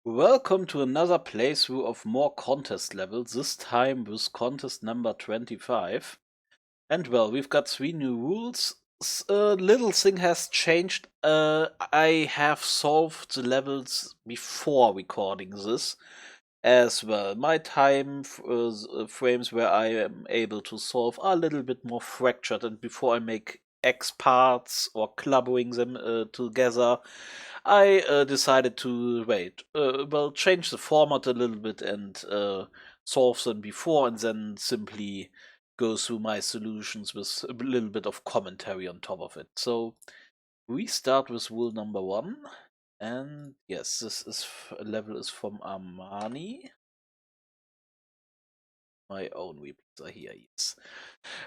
Welcome to another playthrough of more contest levels, this time with contest number 25. And well, we've got 3 new rules. A little thing has changed. I have solved the levels before recording this as well. My time frames where I am able to solve are a little bit more fractured, and before I make X parts or clubbering them together, I decided to change the format a little bit and solve them before, and then simply go through my solutions with a little bit of commentary on top of it. So we start with rule number 1, and yes, this level is from Armani. My own replays are here, yes.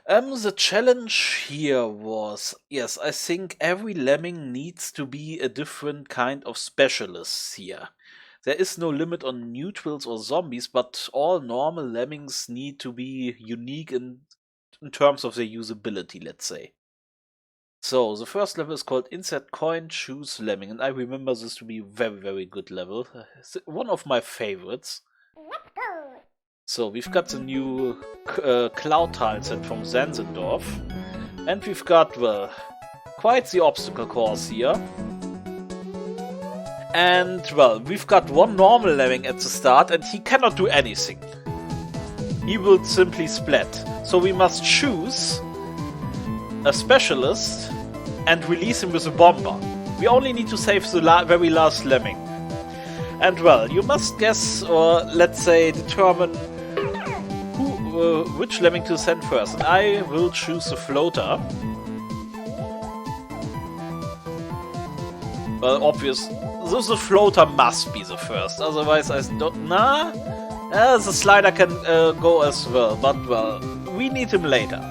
The challenge here was, yes, I think every lemming needs to be a different kind of specialist here. There is no limit on neutrals or zombies, but all normal lemmings need to be unique in terms of their usability, let's say. So, the first level is called Inset Coin, Choose Lemming, and I remember this to be a very, very good level. It's one of my favorites. Let's go! So, we've got the new cloud tile set from Zinzendorf, and we've got, well, quite the obstacle course here. And, well, we've got one normal lemming at the start, and he cannot do anything. He will simply splat. So we must choose a specialist and release him with a bomber. We only need to save the very last lemming. And, well, you must guess, or let's say determine which lemming to send first. And I will choose the floater. Well, obvious. The floater must be the first, otherwise I don't... Nah? The slider can go as well, but well, we need him later.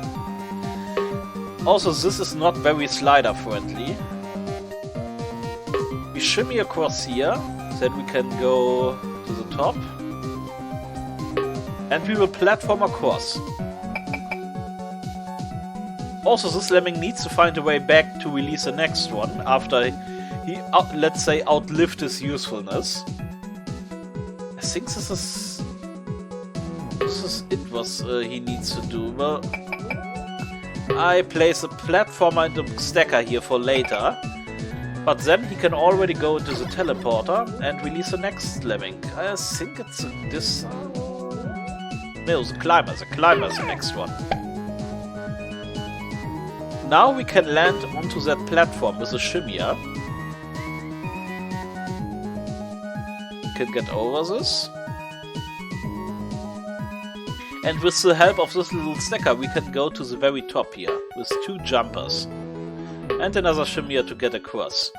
Also, this is not very slider friendly. We shimmy across here, then we can go to the top. And we will platform across. Also, this lemming needs to find a way back to release the next one after he, let's say, outlived his usefulness. I think this is it what he needs to do. Well, I place a platformer and a stacker here for later, but then he can already go into the teleporter and release the next lemming. I think it's this... No, the climber is the next one. Now we can land onto that platform with a shimmier. Can get over this. And with the help of this little stacker we can go to the very top here with 2 jumpers. And another shimmier to get across.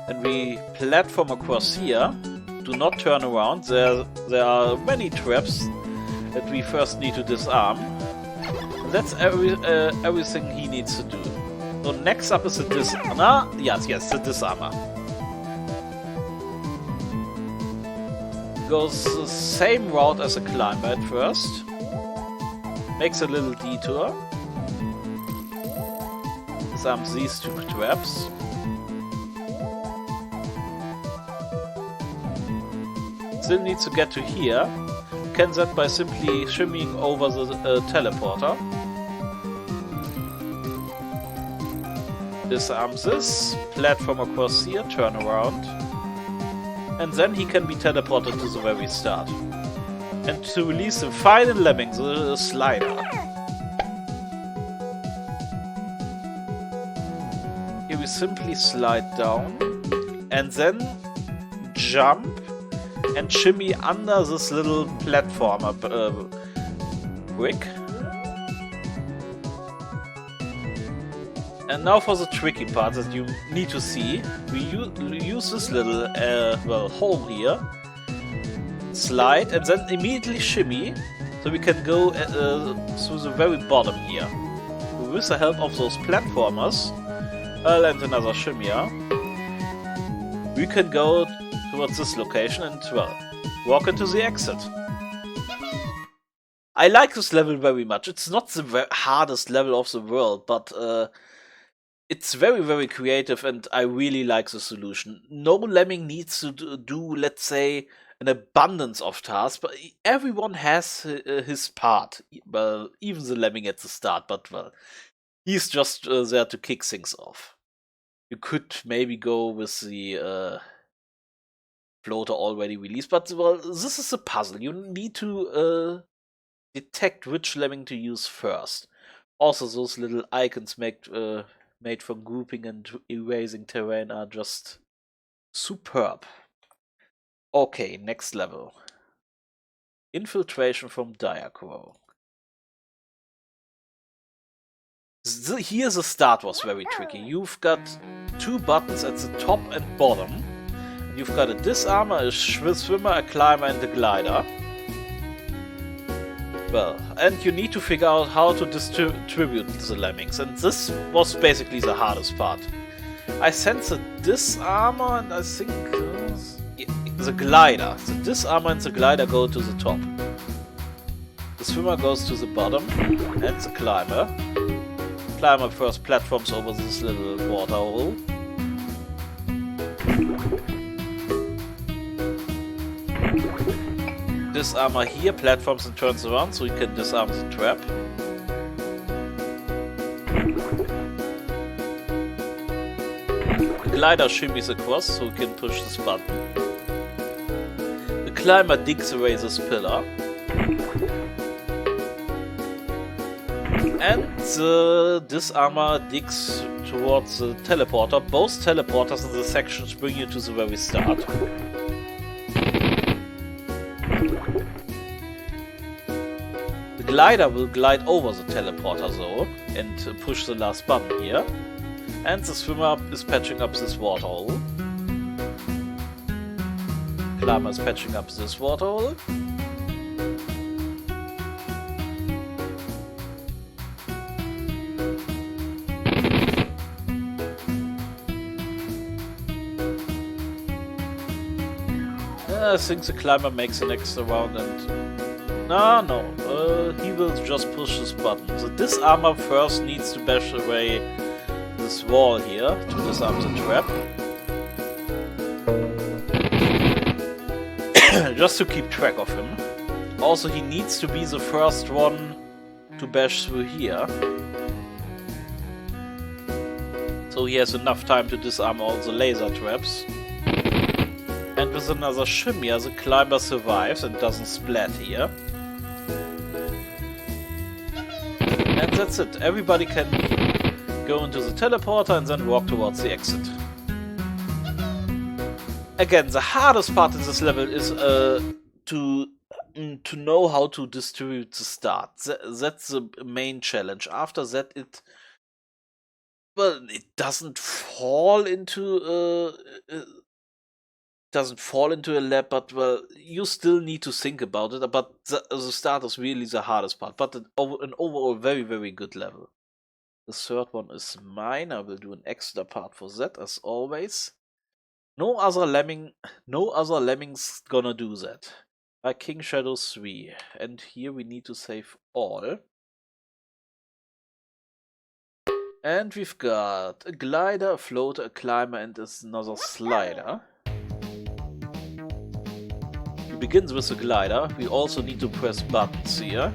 And we platform across here. Do not turn around, there are many traps that we first need to disarm. That's everything he needs to do. So next up is the disarmer. Yes, the disarmer. Goes the same route as a climber at first. Makes a little detour. Disarms these 2 traps. Still needs to get to here. Can that by simply shimmying over the teleporter. Disarms this, platform across here, turn around, and then he can be teleported to the very start. And to release the final lemming, the slider. Here we simply slide down, and then jump and shimmy under this little platformer brick. And now for the tricky part that you need to see. We use this little hole here, slide, and then immediately shimmy, so we can go through the very bottom here. With the help of those platformers, and another shimmier, we can go towards this location and, well, walk into the exit. I like this level very much. It's not the hardest level of the world, but it's very, very creative, and I really like the solution. No lemming needs to do, let's say, an abundance of tasks, but everyone has his part. Well, even the lemming at the start, but well, he's just there to kick things off. You could maybe go with the floater already released, but well, this is a puzzle. You need to detect which lemming to use first. Also, those little icons made for grouping and erasing terrain are just superb. Okay, next level. Infiltration from Diacrow. Here the start was very tricky. You've got two buttons at the top and bottom. You've got a disarmer, a swimmer, a climber, and a glider. Well, and you need to figure out how to distribute the lemmings, and this was basically the hardest part. I sent the disarmer and I think the glider. The disarmer and the glider go to the top. The swimmer goes to the bottom, and the climber. Climber first platforms over this little water hole. Disarmer here platforms and turns around so you can disarm the trap. The glider shimmies across so you can push this button. The climber digs away this pillar. And the disarmer digs towards the teleporter. Both teleporters in the sections bring you to the very start. The glider will glide over the teleporter though and push the last button here. And the swimmer is patching up this water hole. Climber is patching up this water hole. I think the climber makes an extra round and... No, he will just push this button. The disarmer first needs to bash away this wall here to disarm the trap. Just to keep track of him. Also, he needs to be the first one to bash through here. So he has enough time to disarm all the laser traps. And with another shimmy, the climber survives and doesn't splat here. And that's it. Everybody can go into the teleporter and then walk towards the exit. Again, the hardest part in this level is to know how to distribute the start. That's the main challenge. After that, it doesn't fall into a lab, but well, you still need to think about it. But the start is really the hardest part. But an overall very, very good level. The third one is mine. I will do an extra part for that as always. No other lemming's gonna do that. By King Shadow 3. And here we need to save all. And we've got a glider, a floater, a climber, and another slider. It begins with the glider. We also need to press buttons here.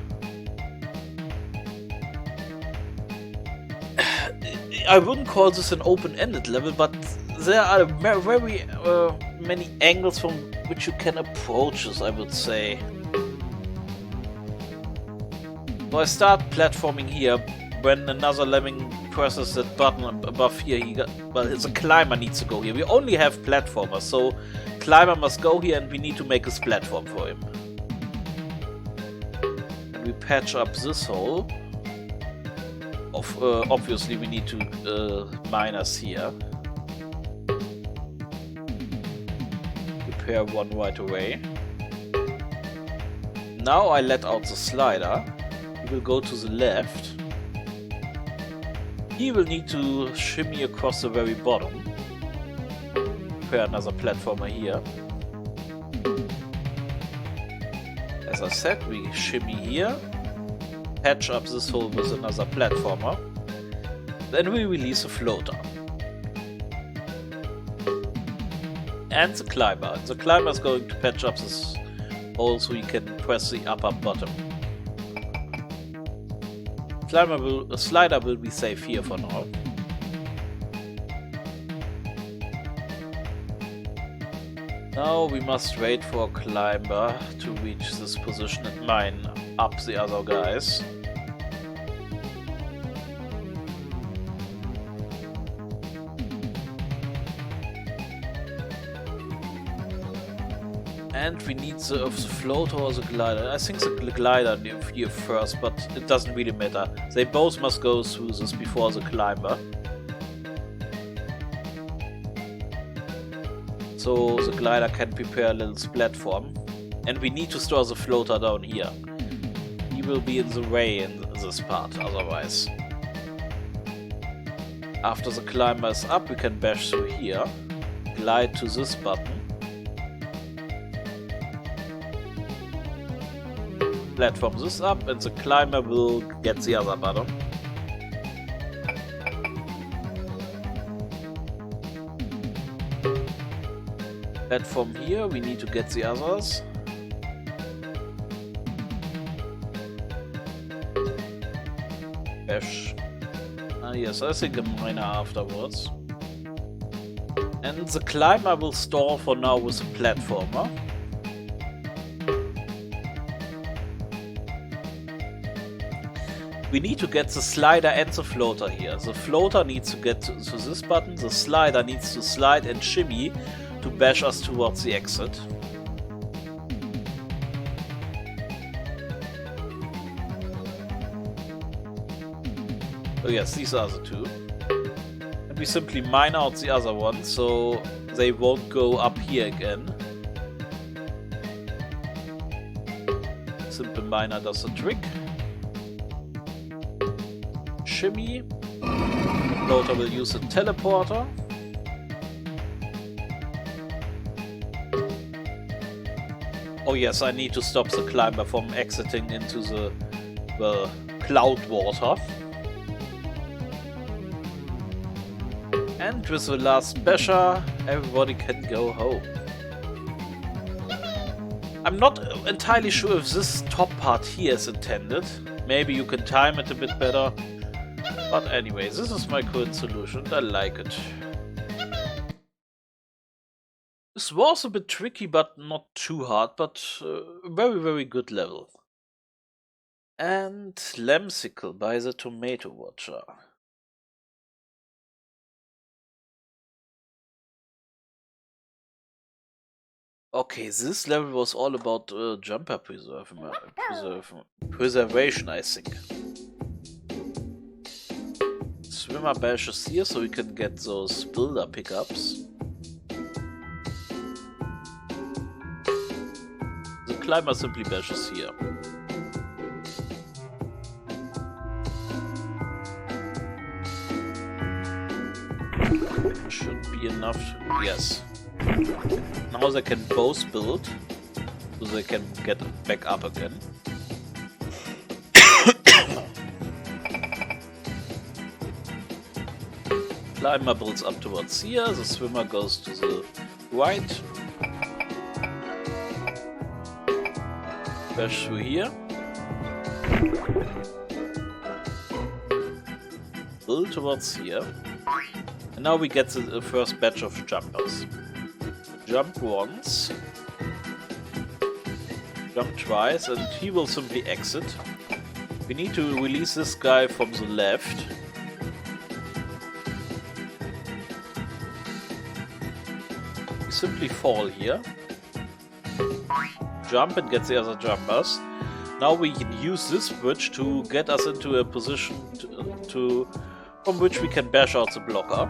I wouldn't call this an open-ended level, but there are very many angles from which you can approach this, I would say. So I start platforming here. When another lemming presses that button above here, the climber needs to go here. We only have platformers, so climber must go here and we need to make this platform for him. And we patch up this hole. Obviously we need to miners here. Repair one right away. Now I let out the slider. He will go to the left. He will need to shimmy across the very bottom. Prepare another platformer here. As I said, we shimmy here. Patch up this hole with another platformer. Then we release a floater. And the climber. The climber is going to patch up this hole so he can press the upper bottom. Slider will be safe here for now. Now we must wait for a climber to reach this position and mine up the other guys. And we need the floater or the glider. I think the glider here first, but it doesn't really matter. They both must go through this before the climber. So the glider can prepare a little platform. And we need to store the floater down here. He will be in the way in this part otherwise. After the climber is up, we can bash through here. Glide to this button. Platform this up and the climber will get the other bottom. Platform here, we need to get the others. Bash. Ah yes, I think a miner afterwards. And the climber will stall for now with a platformer. We need to get the slider and the floater here. The floater needs to get to this button, the slider needs to slide and shimmy to bash us towards the exit. Oh yes, these are the two. And we simply mine out the other one, so they won't go up here again. Simple miner does the trick. Shimmy. Floater will use a teleporter. Oh yes, I need to stop the climber from exiting into the, well, cloud water. And with the last basher, everybody can go home. I'm not entirely sure if this top part here is intended. Maybe you can time it a bit better. But anyway, this is my current solution. I like it. This was a bit tricky, but not too hard, but very, very good level. And Lemsicle by the Tomato Watcher. Okay, this level was all about jumper preservation, I think. Swimmer bashes here so we can get those builder pickups. The climber simply bashes here. Should be enough to, yes. Now they can both build, so they can get back up again. Climber builds up towards here, the swimmer goes to the right. Bash through here. Build towards here. And now we get the first batch of jumpers. Jump once. Jump twice, and he will simply exit. We need to release this guy from the left. We simply fall here. Jump and get the other jumpers. Now we can use this bridge to get us into a position from which we can bash out the blocker.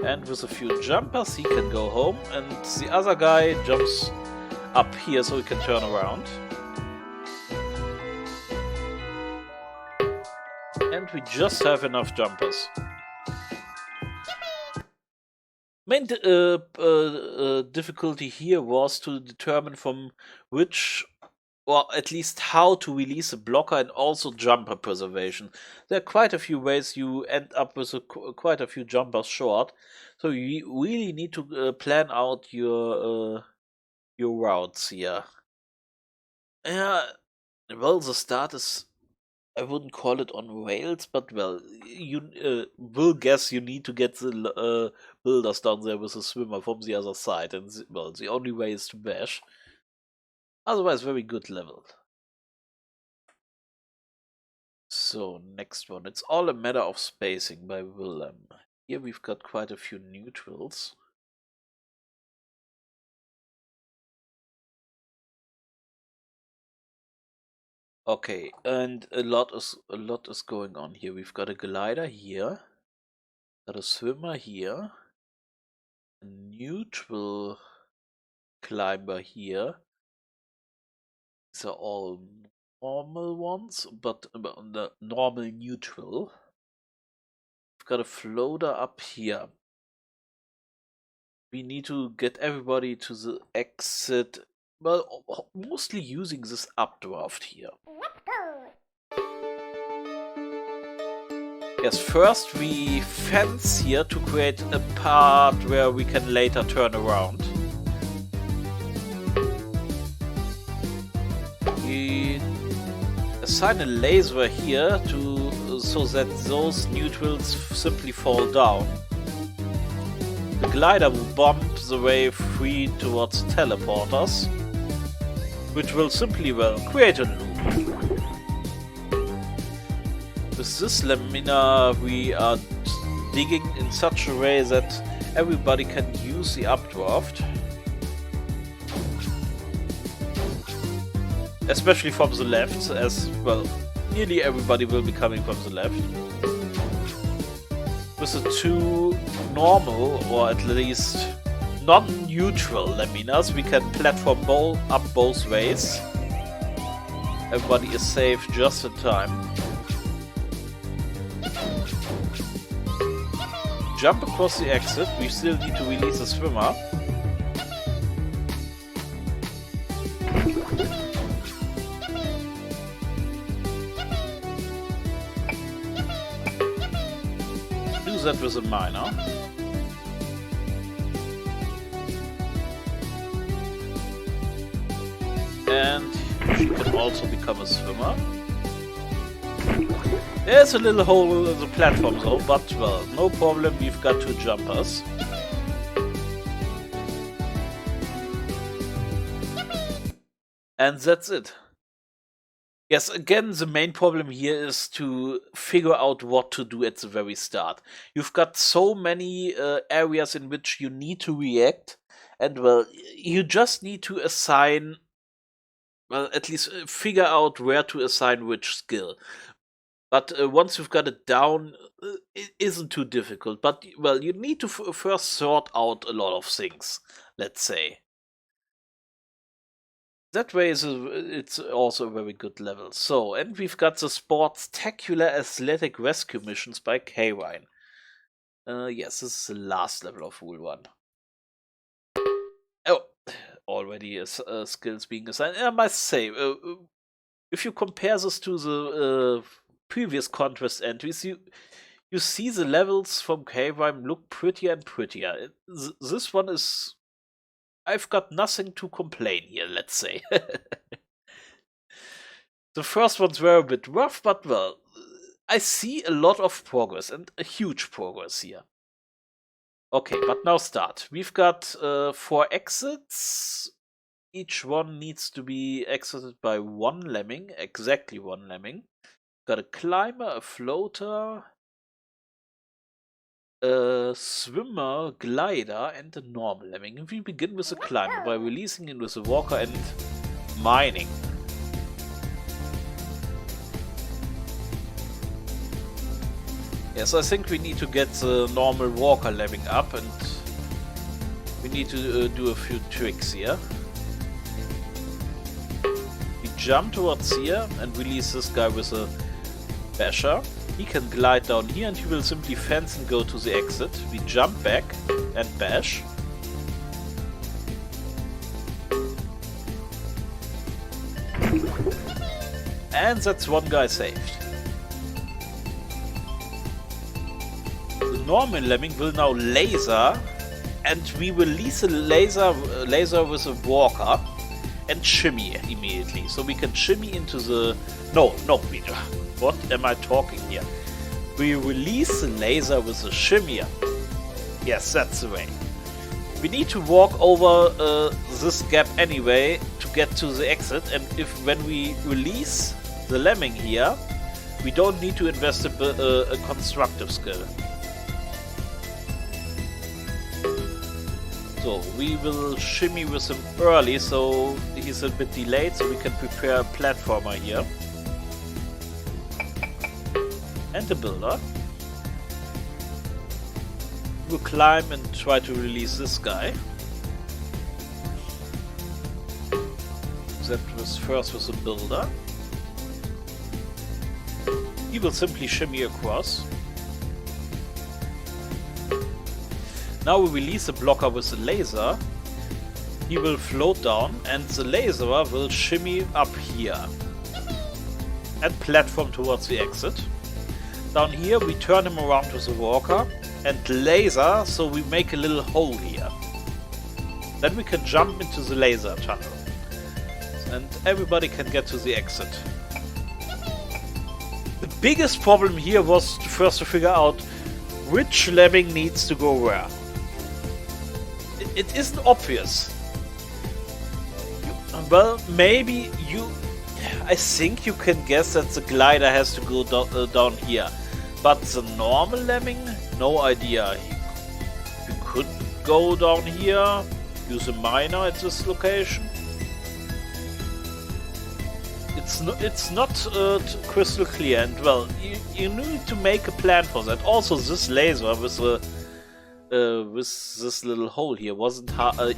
And with a few jumpers he can go home, and the other guy jumps up here so he can turn around. And we just have enough jumpers. Main difficulty here was to determine from which or at least how to release a blocker and also jumper preservation. There are quite a few ways you end up with quite a few jumpers short, so you really need to plan out your routes here. Yeah, well, the start is, I wouldn't call it on rails, but well, you will guess you need to get the builders down there with a swimmer from the other side, and well, the only way is to bash. Otherwise, very good level. So, next one. It's all a matter of spacing by Willem. Here we've got quite a few neutrals. Okay, and a lot is going on here. We've got a glider here, got a swimmer here, a neutral climber here. These are all normal ones, but the normal neutral. We've got a floater up here. We need to get everybody to the exit. Well, mostly using this updraft here. Yes, first we fence here to create a part where we can later turn around. We assign a laser here so that those neutrals simply fall down. The glider will bump the way free towards teleporters, which will simply, well, create a loop. With this lamina we are digging in such a way that everybody can use the updraft. Especially from the left, as, well, nearly everybody will be coming from the left. With the two normal, or at least non-neutral laminas, we can platform up both ways. Everybody is safe just in time. Jump across the exit, we still need to release a swimmer. Do that with a miner. And she can also become a swimmer. There's a little hole in the platform though, but well, no problem, we've got two jumpers. And that's it. Yes, again, the main problem here is to figure out what to do at the very start. You've got so many areas in which you need to react, and well, you just need to assign, well, at least figure out where to assign which skill. But once you've got it down, it isn't too difficult. But, well, you need to first sort out a lot of things, let's say. That way it's also a very good level. So, and we've got the Sportacular Athletic Rescue Missions by K-Wine. Yes, this is the last level of Rule 1. Oh, already skills being assigned. I must say, if you compare this to the previous Conquest entries, you see the levels from K-Rime look prettier and prettier. This one is... I've got nothing to complain here, let's say. The first ones were a bit rough, but well, I see a lot of progress, and a huge progress here. Okay, but now start. We've got 4 exits. Each one needs to be exited by 1 lemming, exactly 1 lemming. Got a climber, a floater, a swimmer, glider, and a normal lemming. And we begin with a climber by releasing it with a walker and mining. Yes, I think we need to get the normal walker lemming up, and we need to do a few tricks here. We jump towards here and release this guy with a basher. He can glide down here and he will simply fence and go to the exit. We jump back and bash. And that's one guy saved. The normal lemming will now laser, and we release a laser with a walker and shimmy immediately. So we can shimmy into the... No, what am I talking here? We release the laser with a shimmier. Yes, that's the way. We need to walk over this gap anyway to get to the exit, and when we release the lemming here, we don't need to invest a constructive skill. So we will shimmy with him early, so he's a bit delayed, so we can prepare a platformer here. And a builder. We'll climb and try to release this guy. That was first with a builder. He will simply shimmy across. Now we release a blocker with a laser. He will float down and the laser will shimmy up here. And platform towards the exit. Down here we turn him around with a walker and laser, so we make a little hole here. Then we can jump into the laser tunnel. And everybody can get to the exit. The biggest problem here was first to figure out which lemming needs to go where. It isn't obvious. Well, maybe I think you can guess that the glider has to go down here. But the normal lemming? No idea. He could go down here, use a miner at this location. It's not crystal clear, and well, you need to make a plan for that. Also, this laser with this little hole here wasn't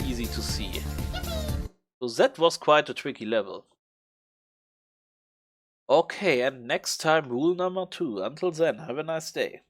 easy to see. So that was quite a tricky level. Okay, and next time rule number 2. Until then, have a nice day.